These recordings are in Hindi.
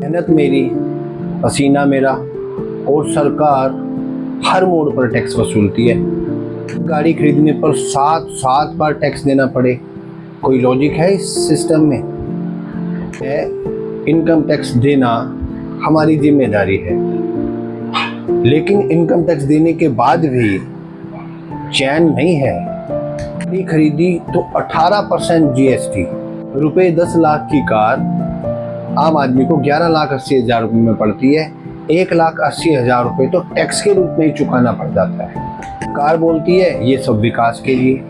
मेहनत मेरी, पसीना मेरा और सरकार हर मोड़ पर टैक्स वसूलती है। गाड़ी खरीदने पर 7 बार टैक्स देना पड़े, कोई लॉजिक है इस सिस्टम में? इनकम टैक्स देना हमारी जिम्मेदारी है, लेकिन इनकम टैक्स देने के बाद भी चैन नहीं है। गाड़ी खरीदी तो 18% जीएसटी, रुपए 10 लाख की कार आम आदमी को 11,80,000 रुपये में पड़ती है। 1,80,000 रुपये तो टैक्स के रूप में ही चुकाना पड़ जाता है। कार बोलती है ये सब विकास के लिए,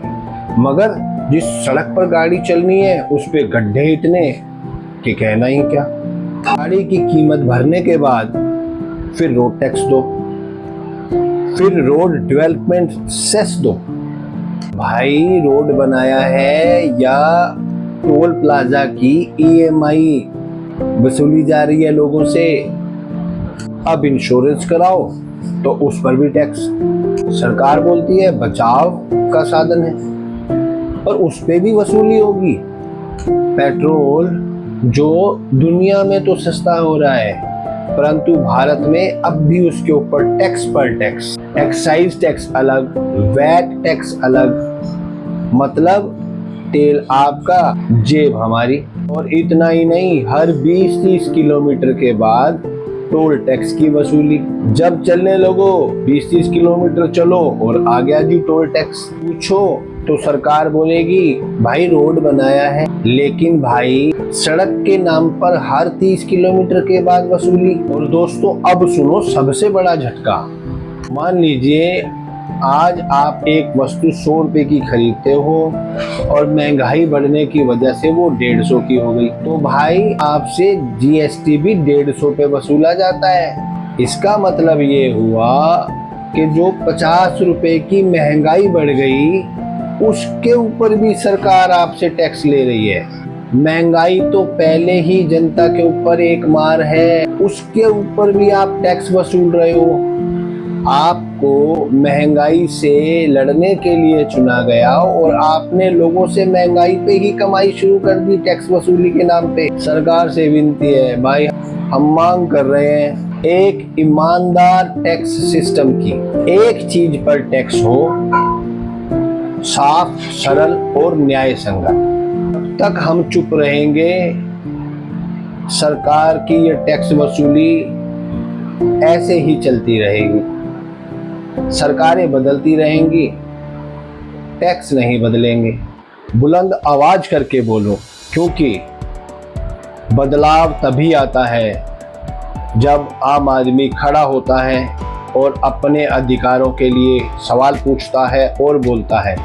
मगर जिस सड़क पर गाड़ी चलनी है उस पे गड्ढे इतने कि कहना ही क्या। गाड़ी की कीमत भरने के बाद फिर रोड टैक्स दो, फिर रोड डेवलपमेंट सेस दो। भाई रोड बनाया है या टोल प्लाजा की ईएमआई वसूली जा रही है लोगों से। अब इंश्योरेंस कराओ तो उस पर भी टैक्स। सरकार बोलती है बचाव का साधन है, और उस पे भी वसूली होगी। पेट्रोल जो दुनिया में तो सस्ता हो रहा है, परंतु भारत में अब भी उसके ऊपर टैक्स पर टैक्स, एक्साइज टैक्स अलग, वैट टैक्स अलग। मतलब तेल आपका, जेब हमारी। और इतना ही नहीं, हर 20-30 किलोमीटर के बाद टोल टैक्स की वसूली। जब चलने लगो 20-30 किलोमीटर चलो और आ गया जी टोल टैक्स। पूछो तो सरकार बोलेगी भाई रोड बनाया है, लेकिन भाई सड़क के नाम पर हर 30 किलोमीटर के बाद वसूली। और दोस्तों अब सुनो सबसे बड़ा झटका। मान लीजिए आज आप एक वस्तु 100 रुपए की खरीदते हो और महंगाई बढ़ने की वजह से वो 150 की हो गई, तो भाई आपसे जीएसटी भी 150 पे वसूला जाता है। इसका मतलब ये हुआ कि जो 50 रुपए की महंगाई बढ़ गई उसके ऊपर भी सरकार आपसे टैक्स ले रही है। महंगाई तो पहले ही जनता के ऊपर एक मार है, उसके ऊपर भी आप टैक्स वसूल रहे हो। आपको महंगाई से लड़ने के लिए चुना गया और आपने लोगों से महंगाई पे ही कमाई शुरू कर दी टैक्स वसूली के नाम पे। सरकार से विनती है भाई, हम मांग कर रहे हैं एक ईमानदार टैक्स सिस्टम की। एक चीज पर टैक्स हो, साफ, सरल और न्याय संगत। तब तक हम चुप रहेंगे, सरकार की ये टैक्स वसूली ऐसे ही चलती रहेगी। सरकारें बदलती रहेंगी, टैक्स नहीं बदलेंगे। बुलंद आवाज करके बोलो, क्योंकि बदलाव तभी आता है जब आम आदमी खड़ा होता है और अपने अधिकारों के लिए सवाल पूछता है और बोलता है।